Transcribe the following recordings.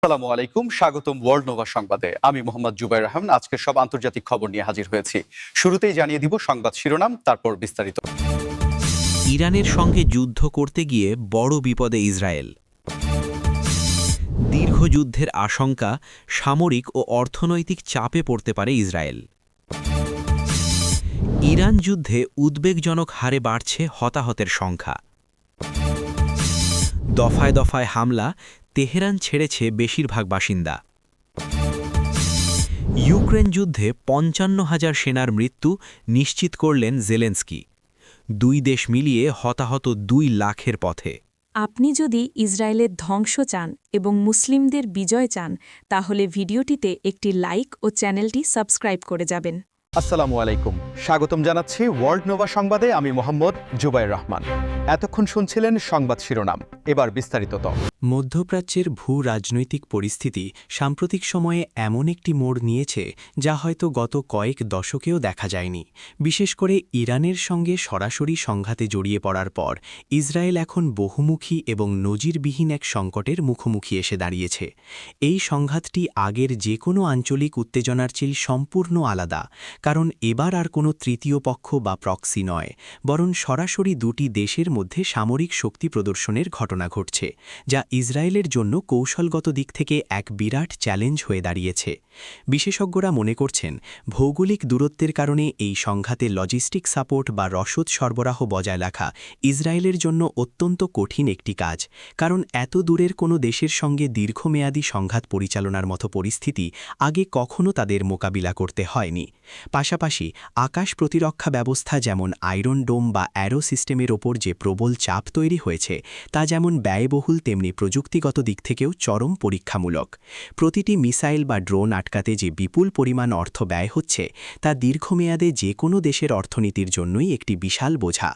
আসসালামু আলাইকুম, স্বাগতম ওয়ার্ল্ড নোভা সংবাদে। আমি মোহাম্মদ জুবাইর রহমান আজকের সব আন্তর্জাতিক খবর নিয়ে হাজির হয়েছি। শুরুতেই জানিয়ে দিব সংবাদ শিরোনাম, তারপর বিস্তারিত। ইরানের সঙ্গে যুদ্ধ করতে গিয়ে বড় বিপদে ইসরায়েল। দীর্ঘ যুদ্ধের আশঙ্কা, সামরিক ও অর্থনৈতিক চাপে পড়তে পারে ইসরায়েল। ইরান যুদ্ধে উদ্বেগজনক হারে বাড়ছে হতাহতের সংখ্যা। দফায় দফায় হামলা, তেহরান ছেড়েছে বেশিরভাগ বাসিন্দা। ইউক্রেন যুদ্ধে ৫৫,০০০ সেনার মৃত্যু নিশ্চিত করলেন জেলেন্সকি। দুই দেশ মিলিয়ে হতাহত ২ লাখের পথে। আপনি যদি ইসরায়েলের ধ্বংস চান এবং মুসলিমদের বিজয় চান, তাহলে ভিডিওটিতে একটি লাইক ও চ্যানেলটি সাবস্ক্রাইব করে যাবেন। আসসালামু আলাইকুম, স্বাগতম জানাচ্ছি ওয়ার্ল্ড নোভা সংবাদে। আমি মোহাম্মদ জুবাইর রহমান। এতক্ষণ শুনছিলেন সংবাদ শিরোনাম, এবার বিস্তারিত। মধ্যপ্রাচ্যের ভূ রাজনৈতিক পরিস্থিতি সাম্প্রতিক সময়ে এমন একটি মোড় নিয়েছে যা হয়তো গত কয়েক দশকেও দেখা যায়নি। বিশেষ করে ইরানের সঙ্গে সরাসরি সংঘাতে জড়িয়ে পড়ার পর ইসরায়েল এখন বহুমুখী এবং নজিরবিহীন এক সংকটের মুখোমুখি এসে দাঁড়িয়েছে। এই সংঘাতটি আগের যে কোনো আঞ্চলিক উত্তেজনার চেয়ে সম্পূর্ণ আলাদা, কারণ এবার আর কোনো তৃতীয় পক্ষ বা প্রক্সি নয়, বরং সরাসরি দুটি দেশের মধ্যে সামরিক শক্তি প্রদর্শনের ঘটনা ঘটছে, যা ইসরায়েলের জন্য কৌশলগত দিক থেকে এক বিরাট চ্যালেঞ্জ হয়ে দাঁড়িয়েছে। বিশেষজ্ঞরা মনে করছেন, ভৌগোলিক দূরত্বের কারণে এই সংঘাতে লজিস্টিক সাপোর্ট বা রসদ সরবরাহ বজায় রাখা ইসরায়েলের জন্য অত্যন্ত কঠিন একটি কাজ, কারণ এত দূরের কোনো দেশের সঙ্গে দীর্ঘমেয়াদী সংঘাত পরিচালনার মতো পরিস্থিতি আগে কখনো তাদের মোকাবিলা করতে হয়নি। পাশাপাশি আকাশ প্রতিরক্ষা ব্যবস্থা যেমন আয়রন ডোম বা অ্যারো সিস্টেমের ওপর যে প্রবল চাপ তৈরি হয়েছে, তা যেমন ব্যয়বহুল তেমনি প্রযুক্তিগত দিক থেকেও চরম পরীক্ষামূলক। প্রতিটি মিসাইল বা ড্রোন আটকাতে যে বিপুল পরিমাণ অর্থ ব্যয় হচ্ছে, তা দীর্ঘমেয়াদে যে কোনো দেশের অর্থনীতির জন্যই একটি বিশাল বোঝা।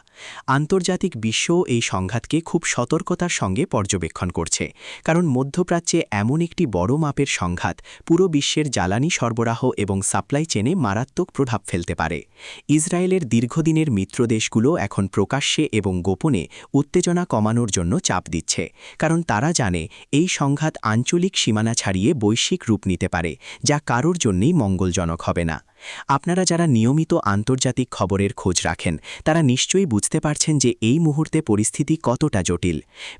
আন্তর্জাতিক বিশ্বও এই সংঘাতকে খুব সতর্কতার সঙ্গে পর্যবেক্ষণ করছে, কারণ মধ্যপ্রাচ্যে এমন একটি বড় মাপের সংঘাত পুরো বিশ্বের জ্বালানি সরবরাহ এবং সাপ্লাই চেনে মারাত্মক প্রভাব ফেলতে পারে। ইসরায়েলের দীর্ঘদিনের মিত্রদেশগুলো এখন প্রকাশ্যে এবং গোপনে উত্তেজনা কমানোর জন্য চাপ দিচ্ছে, কারণ তারা জানে এই সংঘাত আঞ্চলিক সীমানা ছাড়িয়ে বৈশ্বিক রূপ নিতে পারে, যা কারোর জন্যই মঙ্গলজনক হবে না। আপনারা যারা নিয়মিত আন্তর্জাতিক খবরের খোঁজ রাখেন, তারা নিশ্চয়ই বুঝতে পারছেন যে এই মুহূর্তে পরিস্থিতি কতটা জটিল।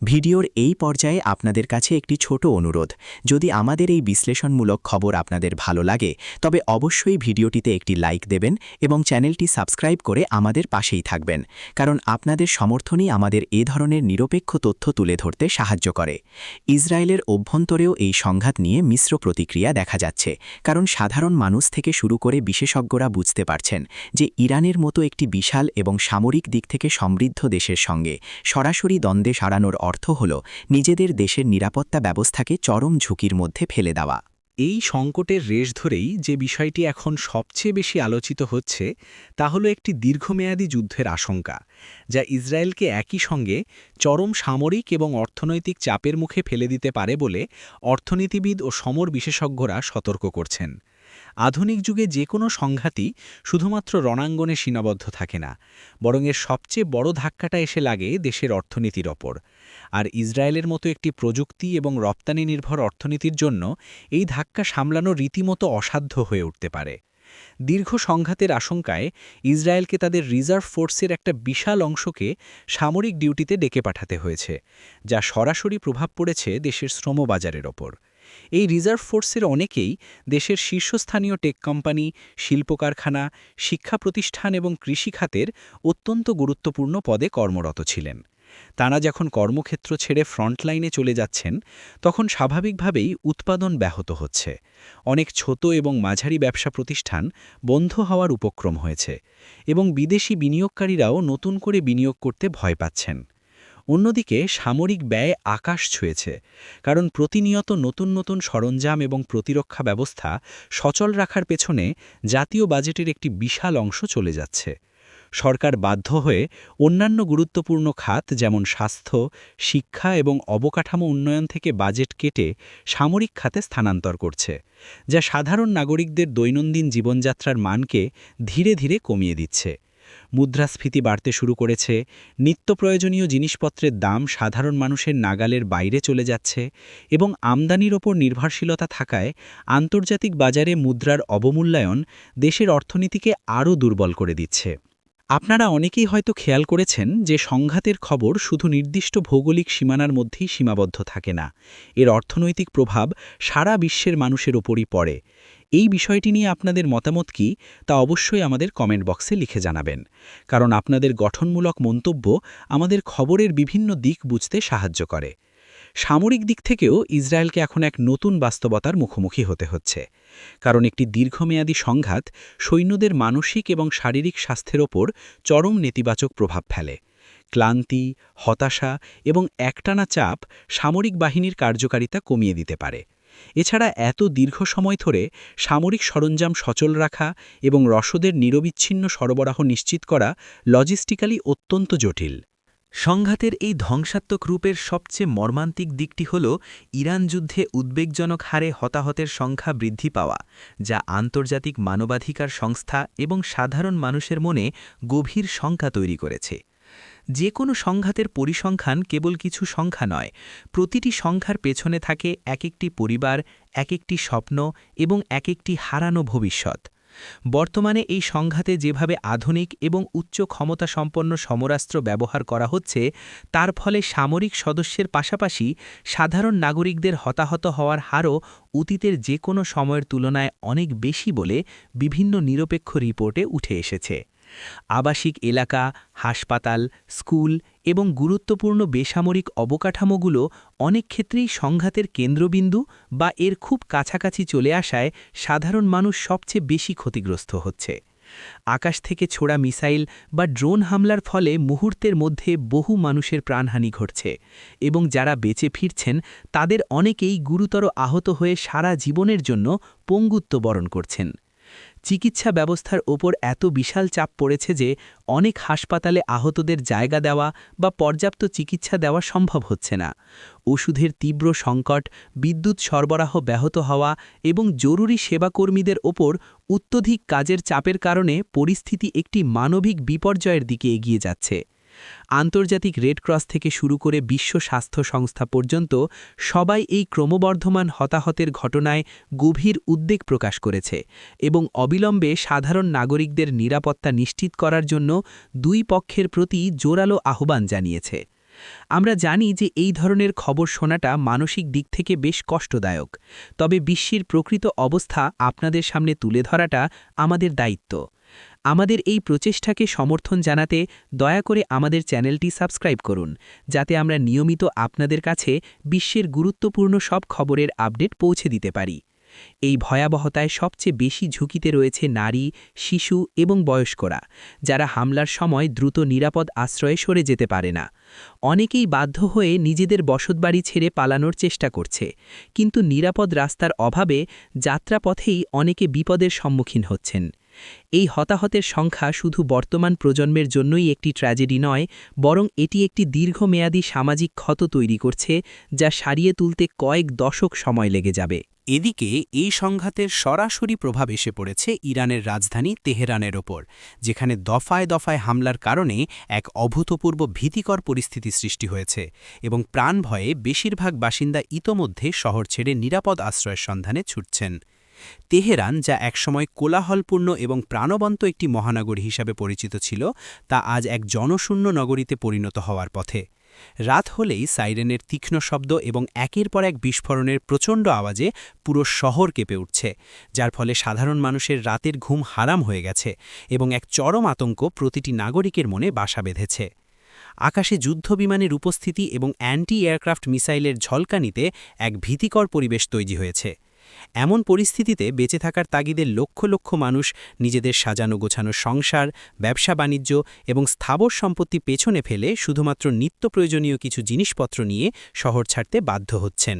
ভিডিওর এই পর্যায়ে আপনাদের কাছে একটি ছোট অনুরোধ: যদি আমাদের এই বিশ্লেষণমূলক খবর আপনাদের ভালো লাগে, তবে অবশ্যই ভিডিওটিতে একটি লাইক দেবেন এবং চ্যানেলটি সাবস্ক্রাইব করে আমাদের পাশেই থাকবেন, কারণ আপনাদের সমর্থনই আমাদের এ ধরনের নিরপেক্ষ তথ্য তুলে ধরতে সাহায্য করে। ইসরায়েলের অভ্যন্তরেও এই সংঘাত নিয়ে মিশ্র প্রতিক্রিয়া দেখা যাচ্ছে, কারণ সাধারণ মানুষ থেকে শুরু করে বিশেষজ্ঞরা বুঝতে পারছেন যে ইরানের মতো একটি বিশাল এবং সামরিক দিক থেকে সমৃদ্ধ দেশের সঙ্গে সরাসরি দ্বন্দ্বে সাড়ানোর অর্থ হল নিজেদের দেশের নিরাপত্তা ব্যবস্থাকে চরম ঝুঁকির মধ্যে ফেলে দেওয়া। এই সংকটের রেশ ধরেই যে বিষয়টি এখন সবচেয়ে বেশি আলোচিত হচ্ছে, তা হলো একটি দীর্ঘমেয়াদী যুদ্ধের আশঙ্কা, যা ইসরায়েলকে একই সঙ্গে চরম সামরিক এবং অর্থনৈতিক চাপের মুখে ফেলে দিতে পারে বলে অর্থনীতিবিদ ও সমর বিশেষজ্ঞরা সতর্ক করছেন। আধুনিক যুগে যে কোনো সংঘাতই শুধুমাত্র রণাঙ্গনে সীমাবদ্ধ থাকে না, বরং এর সবচেয়ে বড় ধাক্কাটা এসে লাগে দেশের অর্থনীতির ওপর। আর ইসরায়েলের মতো একটি প্রযুক্তি এবং রপ্তানি নির্ভর অর্থনীতির জন্য এই ধাক্কা সামলানো রীতিমতো অসাধ্য হয়ে উঠতে পারে। দীর্ঘ সংঘাতের আশঙ্কায় ইসরায়েলকে তাদের রিজার্ভ ফোর্সের একটা বিশাল অংশকে সামরিক ডিউটিতে ডেকে পাঠাতে হয়েছে, যা সরাসরি প্রভাব পড়েছে দেশের শ্রমবাজারের ওপর। এই রিজার্ভ ফোর্সের অনেকেই দেশের শীর্ষস্থানীয় টেক কোম্পানি, শিল্প কারখানা, শিক্ষা প্রতিষ্ঠান এবং কৃষি খাতের অত্যন্ত গুরুত্বপূর্ণ পদে কর্মরত ছিলেন। তাঁরা যখন কর্মক্ষেত্র ছেড়ে ফ্রন্টলাইনে চলে যাচ্ছেন, তখন স্বাভাবিকভাবেই উৎপাদন ব্যাহত হচ্ছে। অনেক ছোট এবং মাঝারি ব্যবসা প্রতিষ্ঠান বন্ধ হওয়ার উপক্রম হয়েছে এবং বিদেশি বিনিয়োগকারীরাও নতুন করে বিনিয়োগ করতে ভয় পাচ্ছেন। অন্যদিকে সামরিক ব্যয় আকাশ ছুঁয়েছে, কারণ প্রতিনিয়ত নতুন নতুন সরঞ্জাম এবং প্রতিরক্ষা ব্যবস্থা সচল রাখার পেছনে জাতীয় বাজেটের একটি বিশাল অংশ চলে যাচ্ছে। সরকার বাধ্য হয়ে অন্যান্য গুরুত্বপূর্ণ খাত যেমন স্বাস্থ্য, শিক্ষা এবং অবকাঠামো উন্নয়ন থেকে বাজেট কেটে সামরিক খাতে স্থানান্তর করছে, যা সাধারণ নাগরিকদের দৈনন্দিন জীবনযাত্রার মানকে ধীরে ধীরে কমিয়ে দিচ্ছে। মুদ্রাস্ফীতি বাড়তে শুরু করেছে, নিত্য প্রয়োজনীয় জিনিসপত্রের দাম সাধারণ মানুষের নাগালের বাইরে চলে যাচ্ছে এবং আমদানির ওপর নির্ভরশীলতা থাকায় আন্তর্জাতিক বাজারে মুদ্রার অবমূল্যায়ন দেশের অর্থনীতিকে আরও দুর্বল করে দিচ্ছে। আপনারা অনেকেই হয়তো খেয়াল করেছেন যে সংঘাতের খবর শুধু নির্দিষ্ট ভৌগোলিক সীমানার মধ্যেই সীমাবদ্ধ থাকে না, এর অর্থনৈতিক প্রভাব সারা বিশ্বের মানুষের ওপরই পড়ে। এই বিষয়টি নিয়ে আপনাদের মতামত কি তা অবশ্যই আমাদের কমেন্ট বক্সে লিখে জানাবেন, কারণ আপনাদের গঠনমূলক মন্তব্য আমাদের খবরের বিভিন্ন দিক বুঝতে সাহায্য করে। সামরিক দিক থেকেও ইসরায়েলকে এখন এক নতুন বাস্তবতার মুখোমুখি হতে হচ্ছে, কারণ একটি দীর্ঘমেয়াদী সংঘাত সৈন্যদের মানসিক এবং শারীরিক স্বাস্থ্যের ওপর চরম নেতিবাচক প্রভাব ফেলে। ক্লান্তি, হতাশা এবং একটানা চাপ সামরিক বাহিনীর কার্যকারিতা কমিয়ে দিতে পারে। এছাড়া এত দীর্ঘ সময় ধরে সামরিক সরঞ্জাম সচল রাখা এবং রসদের নিরবিচ্ছিন্ন সরবরাহ নিশ্চিত করা লজিস্টিক্যালি অত্যন্ত জটিল। সংঘাতের এই ধ্বংসাত্মক রূপের সবচেয়ে মর্মান্তিক দিকটি হল ইরান যুদ্ধে উদ্বেগজনক হারে হতাহতের সংখ্যা বৃদ্ধি পাওয়া, যা আন্তর্জাতিক মানবাধিকার সংস্থা এবং সাধারণ মানুষের মনে গভীর শঙ্কা তৈরি করেছে। যে কোনো সংঘাতের পরিসংখ্যান কেবল কিছু সংখ্যা নয়, প্রতিটি সংখ্যার পেছনে থাকে এক একটি পরিবার, এক একটি স্বপ্ন এবং এক একটি হারানো ভবিষ্যৎ। বর্তমানে এই সংঘাতে যেভাবে আধুনিক এবং উচ্চ ক্ষমতাসম্পন্ন সমরাস্ত্র ব্যবহার করা হচ্ছে, তার ফলে সামরিক সদস্যের পাশাপাশি সাধারণ নাগরিকদের হতাহত হওয়ার হারও অতীতের যে কোনো সময়ের তুলনায় অনেক বেশি বলে বিভিন্ন নিরপেক্ষ রিপোর্টে উঠে এসেছে। আবাসিক এলাকা, হাসপাতাল, স্কুল এবং গুরুত্বপূর্ণ বেসামরিক অবকাঠামোগুলো অনেক ক্ষেত্রেই সংঘাতের কেন্দ্রবিন্দু বা এর খুব কাছাকাছি চলে আসায় সাধারণ মানুষ সবচেয়ে বেশি ক্ষতিগ্রস্ত হচ্ছে। আকাশ থেকে ছোড়া মিসাইল বা ড্রোন হামলার ফলে মুহূর্তের মধ্যে বহু মানুষের প্রাণহানি ঘটছে এবং যারা বেঁচে ফিরছেন তাদের অনেকেই গুরুতর আহত হয়ে সারা জীবনের জন্য পঙ্গুত্ব বরণ করছেন। চিকিৎসা ব্যবস্থার ওপর এত বিশাল চাপ পড়েছে যে অনেক হাসপাতালে আহতদের জায়গা দেওয়া বা পর্যাপ্ত চিকিৎসা দেওয়া সম্ভব হচ্ছে না। ওষুধের তীব্র সংকট, বিদ্যুৎ সরবরাহ ব্যাহত হওয়া এবং জরুরি সেবাকর্মীদের ওপর অত্যধিক কাজের চাপের কারণে পরিস্থিতি একটি মানবিক বিপর্যয়ের দিকে এগিয়ে যাচ্ছে। আন্তর্জাতিক রেড ক্রস থেকে শুরু করে বিশ্ব স্বাস্থ্য সংস্থা পর্যন্ত সবাই এই ক্রমবর্ধমান হতাহতের ঘটনায় গভীর উদ্বেগ প্রকাশ করেছে এবং অবিলম্বে সাধারণ নাগরিকদের নিরাপত্তা নিশ্চিত করার জন্য দুই পক্ষের প্রতি জোরালো আহ্বান জানিয়েছে। আমরা জানি যে এই ধরনের খবর শোনাটা মানসিক দিক থেকে বেশ কষ্টদায়ক, তবে বিশ্বের প্রকৃত অবস্থা আপনাদের সামনে তুলে ধরাটা আমাদের দায়িত্ব। আমাদের এই প্রচেষ্টাকে সমর্থন জানাতে দয়া করে আমাদের চ্যানেলটি সাবস্ক্রাইব করুন, যাতে আমরা নিয়মিত আপনাদের কাছে বিশ্বের গুরুত্বপূর্ণ সব খবরের আপডেট পৌঁছে দিতে পারি। এই ভয়াবহতায় সবচেয়ে বেশি ঝুঁকিতে রয়েছে নারী, শিশু এবং বয়স্করা, যারা হামলার সময় দ্রুত নিরাপদ আশ্রয়ে সরে যেতে পারে না। অনেকেই বাধ্য হয়ে নিজেদের বসতবাড়ি ছেড়ে পালানোর চেষ্টা করছে, কিন্তু নিরাপদ রাস্তার অভাবে যাত্রাপথেই অনেকে বিপদের সম্মুখীন হচ্ছেন। এই হতাহতের সংখ্যা শুধু বর্তমান প্রজন্মের জন্যই একটি ট্র্যাজেডি নয়, বরং এটি একটি দীর্ঘমেয়াদী সামাজিক ক্ষত তৈরি করছে, যা সারিয়ে তুলতে কয়েক দশক সময় লেগে যাবে। এদিকে এই সংঘাতের সরাসরি প্রভাব এসে পড়েছে ইরানের রাজধানী তেহরানের ওপর, যেখানে দফায় দফায় হামলার কারণে এক অভূতপূর্ব ভীতিকর পরিস্থিতি সৃষ্টি হয়েছে এবং প্রাণভয়ে বেশিরভাগ বাসিন্দা ইতোমধ্যে শহর ছেড়ে নিরাপদ আশ্রয়ের সন্ধানে ছুটছেন। তেহরান, যা একসময় কোলাহলপূর্ণ এবং প্রাণবন্ত একটি মহানগরী হিসাবে পরিচিত ছিল, তা আজ এক জনশূন্য নগরীতে পরিণত হওয়ার পথে। রাত হলেই সাইরেনের তীক্ষ্ণ শব্দ এবং একের পর এক বিস্ফোরণের প্রচণ্ড আওয়াজে পুরো শহর কেঁপে উঠছে, যার ফলে সাধারণ মানুষের রাতের ঘুম হারাম হয়ে গেছে এবং এক চরম আতঙ্ক প্রতিটি নাগরিকের মনে বাসা বেঁধেছে। আকাশে যুদ্ধবিমানের উপস্থিতি এবং অ্যান্টি এয়ারক্রাফট মিসাইলের ঝলকানিতে এক ভীতিকর পরিবেশ তৈরি হয়েছে। এমন পরিস্থিতিতে বেঁচে থাকার তাগিদে লক্ষ লক্ষ মানুষ নিজেদের সাজানো গোছানো সংসার, ব্যবসা বাণিজ্য এবং স্থাবর সম্পত্তি পেছনে ফেলে শুধুমাত্র নিত্য প্রয়োজনীয় কিছু জিনিসপত্র নিয়ে শহর ছাড়তে বাধ্য হচ্ছেন।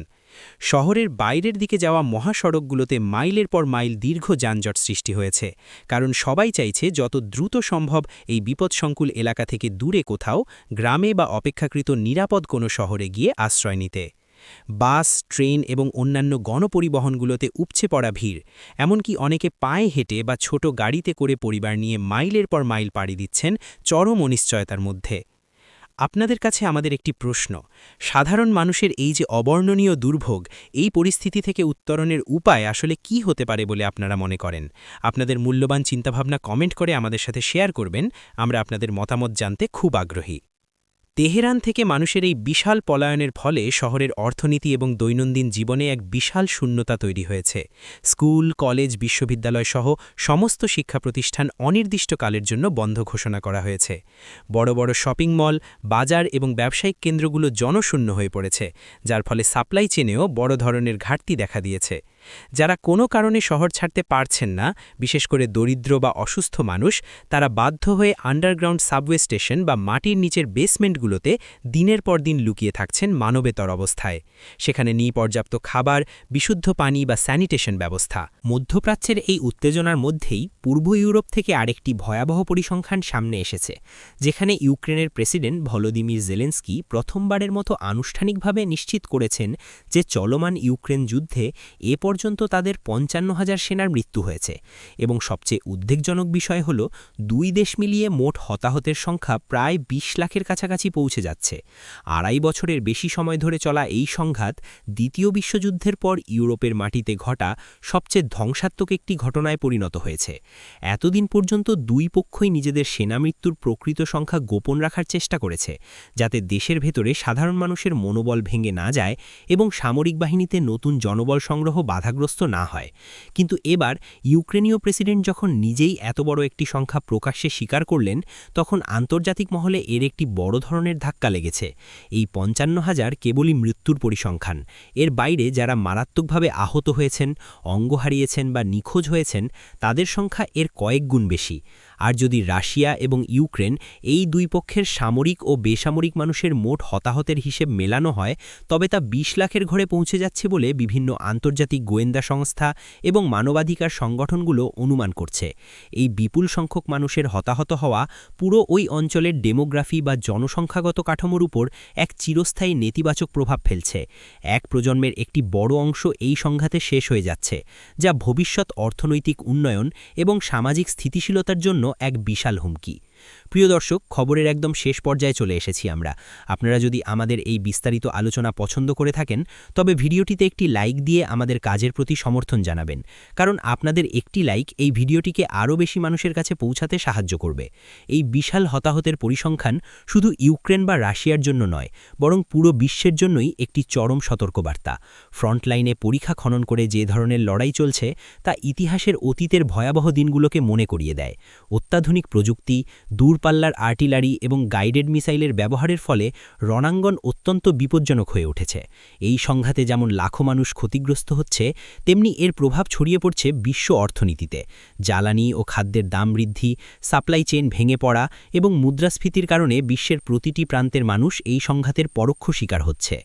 শহরের বাইরের দিকে যাওয়া মহাসড়কগুলোতে মাইলের পর মাইল দীর্ঘ যানজট সৃষ্টি হয়েছে, কারণ সবাই চাইছে যত দ্রুত সম্ভব এই বিপদসংকুল এলাকা থেকে দূরে কোথাও গ্রামে বা অপেক্ষাকৃত নিরাপদ কোনো শহরে গিয়ে আশ্রয় নিতে। বাস, ট্রেন এবং অন্যান্য গণপরিবহনগুলোতে উপচে পড়া ভিড়, এমনকি অনেকে পায়ে হেঁটে বা ছোট গাড়িতে করে পরিবার নিয়ে মাইলের পর মাইল পাড়ি দিচ্ছেন চরম অনিশ্চয়তার মধ্যে। আপনাদের কাছে আমাদের একটি প্রশ্ন, সাধারণ মানুষের এই যে অবর্ণনীয় দুর্ভোগ, এই পরিস্থিতি থেকে উত্তরণের উপায় আসলে কি হতে পারে বলে আপনারা মনে করেন? আপনাদের মূল্যবান চিন্তাভাবনা কমেন্ট করে আমাদের সাথে শেয়ার করবেন, আমরা আপনাদের মতামত জানতে খুব আগ্রহী। তেহরান থেকে মানুষের এই বিশাল পলায়নের ফলে শহরের অর্থনীতি এবং দৈনন্দিন জীবনে এক বিশাল শূন্যতা তৈরি হয়েছে। স্কুল, কলেজ, বিশ্ববিদ্যালয় সহ সমস্ত শিক্ষা প্রতিষ্ঠান অনির্দিষ্টকালের জন্য বন্ধ ঘোষণা করা হয়েছে। বড় বড় শপিং মল, বাজার এবং ব্যবসায়িক কেন্দ্রগুলো জনশূন্য হয়ে পড়েছে, যার ফলে সাপ্লাই চেনেও বড় ধরনের ঘাটতি দেখা দিয়েছে। যারা কোনো কারণে শহর ছাড়তে পারছেন না, বিশেষ করে দরিদ্র বা অসুস্থ মানুষ, তারা বাধ্য হয়ে আন্ডারগ্রাউন্ড সাবওয়ে স্টেশন বা মাটির নিচের বেসমেন্টগুলোতে দিনের পর দিন লুকিয়ে থাকছেন মানবেতর অবস্থায়। সেখানে নেই পর্যাপ্ত খাবার, বিশুদ্ধ পানি বা স্যানিটেশন ব্যবস্থা। মধ্যপ্রাচ্যের এই উত্তেজনার মধ্যেই পূর্ব ইউরোপ থেকে আরেকটি ভয়াবহ পরিসংখ্যান সামনে এসেছে, যেখানে ইউক্রেনের প্রেসিডেন্ট ভলোদিমির জেলেন্সকি প্রথমবারের মতো আনুষ্ঠানিকভাবে নিশ্চিত করেছেন যে চলমান ইউক্রেন যুদ্ধে এ পর্যন্ত তাদের ৫৫,০০০ সেনার মৃত্যু হয়েছে। এবং সবচেয়ে উদ্বেগজনক বিষয় হল, দুই দেশ মিলিয়ে মোট হতাহতের সংখ্যা প্রায় ২০ লাখের কাছাকাছি পৌঁছে যাচ্ছে। ২.৫ বছরের বেশি সময় ধরে চলা এই সংঘাত দ্বিতীয় বিশ্বযুদ্ধের পর ইউরোপের মাটিতে ঘটা সবচেয়ে ধ্বংসাত্মক একটি ঘটনায় পরিণত হয়েছে। এতদিন পর্যন্ত দুই পক্ষই নিজেদের সেনা মৃত্যুর প্রকৃত সংখ্যা গোপন রাখার চেষ্টা করেছে, যাতে দেশের ভেতরে সাধারণ মানুষের মনোবল ভেঙে না যায় এবং সামরিক বাহিনীতে নতুন জনবল সংগ্রহ বাধাগ্রস্ত না হয়। কিন্তু এবার ইউক্রেনীয় প্রেসিডেন্ট যখন নিজেই এত বড় একটি সংখ্যা প্রকাশ্যে স্বীকার করলেন, তখন আন্তর্জাতিক মহলে এর একটি বড় ধরনের ধাক্কা লেগেছে। এই ৫৫,০০০ কেবলই মৃত্যুর পরিসংখ্যান। এর বাইরে যারা মারাত্মকভাবে আহত হয়েছেন, অঙ্গ হারিয়েছেন বা নিখোঁজ হয়েছেন, তাদের সংখ্যা এর কয়েক গুণ বেশি। আর যদি রাশিয়া এবং ইউক্রেন এই দুই পক্ষের সামরিক ও বেসামরিক মানুষের মোট হতাহতের হিসেব মেলানো হয়, তবে তা ২০ লাখের ঘরে পৌঁছে যাচ্ছে বলে বিভিন্ন আন্তর্জাতিক গোয়েন্দা সংস্থা এবং মানবাধিকার সংগঠনগুলো অনুমান করছে। এই বিপুল সংখ্যক মানুষের হতাহত হওয়া পুরো ওই অঞ্চলের ডেমোগ্রাফি বা জনসংখ্যাগত কাঠামোর উপর এক চিরস্থায়ী নেতিবাচক প্রভাব ফেলছে। এক প্রজন্মের একটি বড় অংশ এই সংঘাতে শেষ হয়ে যাচ্ছে, যা ভবিষ্যৎ অর্থনৈতিক উন্নয়ন এবং সামাজিক স্থিতিশীলতার জন্য এক বিশাল হুমকি। প্রিয় দর্শক, খবরের একদম শেষ পর্যায়ে চলে এসেছি আমরা। আপনারা যদি আমাদের এই বিস্তারিত আলোচনা পছন্দ করে থাকেন, তবে ভিডিওটিতে একটি লাইক দিয়ে আমাদের কাজের প্রতি সমর্থন জানাবেন, কারণ আপনাদের একটি লাইক এই ভিডিওটিকে আরও বেশি মানুষের কাছে পৌঁছাতে সাহায্য করবে। এই বিশাল হতাহতের পরিসংখ্যান শুধু ইউক্রেন বা রাশিয়ার জন্য নয়, বরং পুরো বিশ্বের জন্যই একটি চরম সতর্কবার্তা। ফ্রন্টলাইনে পরিখা খনন করে যে ধরনের লড়াই চলছে, তা ইতিহাসের অতীতের ভয়াবহ দিনগুলোকে মনে করিয়ে দেয়। অত্যাধুনিক প্রযুক্তি, দূরপাল্লার আর্টিলারি এবং গাইডেড মিসাইলের ব্যবহারের ফলে রণাঙ্গন অত্যন্ত বিপজ্জনক হয়ে উঠেছে। এই সংঘাতে যেমন লাখো মানুষ ক্ষতিগ্রস্ত হচ্ছে, তেমনি এর প্রভাব ছড়িয়ে পড়ছে বিশ্ব অর্থনীতিতে। জ্বালানি ও খাদ্যের দাম বৃদ্ধি, সাপ্লাই চেইন ভেঙে পড়া এবং মুদ্রাস্ফীতির কারণে বিশ্বের প্রতিটি প্রান্তের মানুষ এই সংঘাতের পরোক্ষ শিকার হচ্ছে।